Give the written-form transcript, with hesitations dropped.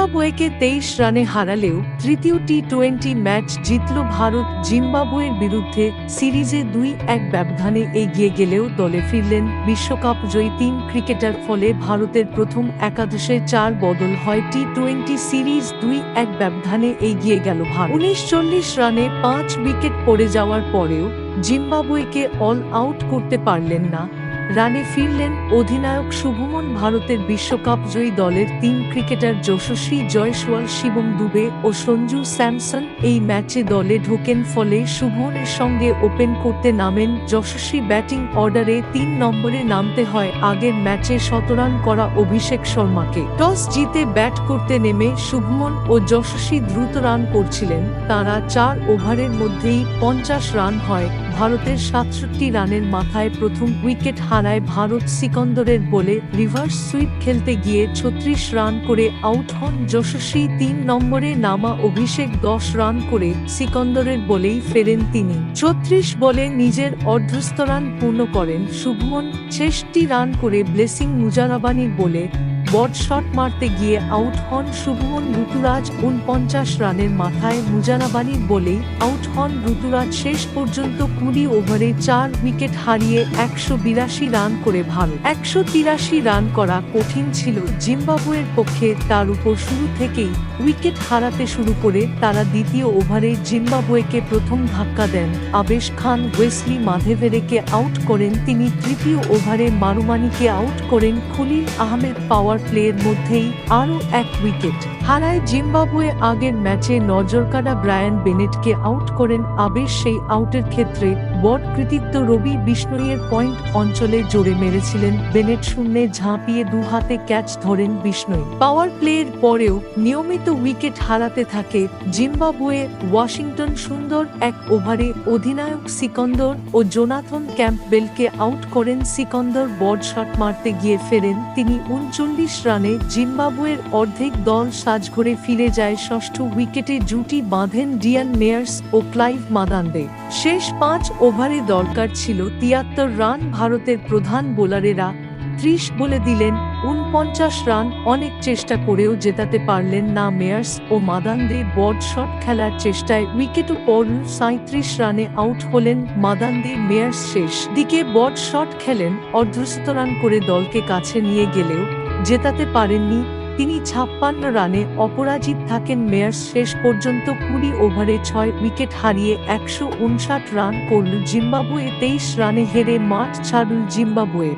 জিম্বাবুয়েকে 23 রানে হারালেও তৃতীয় টি-20 ম্যাচ জিতল ভারত। জিম্বাবুয়ের বিরুদ্ধে সিরিজে 2-1 ব্যবধানে এগিয়ে গেলেও দলে ফিরলেন বিশ্বকাপ জয়ী 3 ক্রিকেটার। ফলে ভারতের প্রথম একাদশে 4 বদল হয়। টি-20 সিরিজ 2-1 ব্যবধানে এগিয়ে গেল ভারত। 19 রানে 5 উইকেট পড়ে যাওয়ার পরেও জিম্বাবুয়েকে অল আউট করতে পারলেন না। রানে ফিরলেন অধিনায়ক শুভমন। ভারতের বিশ্বকাপ জয়ী দলের 3 ক্রিকেটার যশস্বী জয়সওয়াল, শিবম দুবে ও সঞ্জু স্যামসন এই ম্যাচে দলে ঢোকেন। ফলে শুভমনের সঙ্গে ওপেন করতে নামেন যশস্বী। ব্যাটিং অর্ডারে 3 নম্বরে নামতে হয় আগের ম্যাচে শতরান করা অভিষেক শর্মাকে। টস জিতে ব্যাট করতে নেমে শুভমন ও যশস্বী দ্রুত রান করছিলেন। তাঁরা 4 ওভারের মধ্যেই 50 রান হয়। ভারতের 67 রানের মাথায় প্রথম উইকেট হারায় ভারত। সিকন্দরের বলে রিভার্স সুইপ খেলতে গিয়ে 36 রান করে আউট হন যশস্বী। 3 নম্বরে নামা অভিষেক 10 রান করে সিকন্দরের বলেই ফেরেন তিনি। 36 বলে নিজের অর্ধস্তরান পূর্ণ করেন শুভমন। 66 রান করে ব্লেসিং মুজারাবানির বলে বট শট মারতে গিয়ে আউট হন শুভমন। ঋতুরাজ 49 রানের মাথায় মুজারাবানির বলেই আউট হন ঋতুরাজ। শেষ পর্যন্ত 20 ওভারে 4 উইকেট হারিয়ে 182 রান করে ভারত। 183 রান করা কঠিন ছিল জিম্বাবুয়ের পক্ষে। তার উপর শুরু থেকেই উইকেট হারাতে শুরু করে তারা দ্বিতীয় ওভারে জিম্বাবুয়েকে প্রথম ধাক্কা দেন। আবেশ খান ওয়েসলি মাধেভেরেকে আউট করেন তিনি। তৃতীয় ওভারে মারুমানিকে আউট করেন খলিল আহমেদ। পাওয়ার প্লেয়ের মধ্যেই আরও 1 উইকেট হারায় জিম্বাবুয়ে। আগের ম্যাচে নজরকাড়া ব্রায়ান বেনেটকে আউট করেন আবেশ। সেই আউটের ক্ষেত্রে বড় কৃতিত্ব রবি বিষ্ণইয়ের। পয়েন্ট অঞ্চলে জোরে মেরেছিলেন বেনেট। শূন্যে ঝাঁপিয়ে 2 হাতে ক্যাচ ধরেন বিষ্ণই। পাওয়ার প্লের পরেও নিয়মিত উইকেট হারাতে থাকে জিম্বাবুয়ে। ওয়াশিংটন সুন্দর 1 ওভারে অধিনায়ক সিকন্দর ও জোনাথন ক্যাম্পবেলকে আউট করেন। সিকন্দর বড় শট মারতে গিয়ে ফেরেন তিনি। 39 রানে জিম্বাবুয়ের অর্ধেক দল সাজঘরে ফিরে যায়। ষষ্ঠ উইকেটে জুটি বাঁধেন ডিয়ান মেয়ার্স ও ক্লাইভ মাদান্দে। শেষ 5 ওভারে দরকার ছিল 73 রান। ভারতের প্রধান বোলারেরা 30 বলে দিলেন 49 রান। অনেক চেষ্টা করেও জেতাতে পারলেন না মেয়ার্স ও মাদান্দে। বড় শট খেলার চেষ্টায় উইকেটও পড়ল। 37 রানে আউট হলেন মাদান্দে। মেয়ার্স শেষ দিকে বড় শট খেলেন, অর্ধশতরান করে দলকে কাছে নিয়ে গেলেও জেতাতে পারেননি তিনি। 56 রানে অপরাজিত থাকেন মেয়ার্স। শেষ পর্যন্ত 20 ওভারে 6 উইকেট হারিয়ে 159 রান করল জিম্বাবুয়ে। 23 রানে হেরে মাঠ ছাড়ল জিম্বাবুয়ে।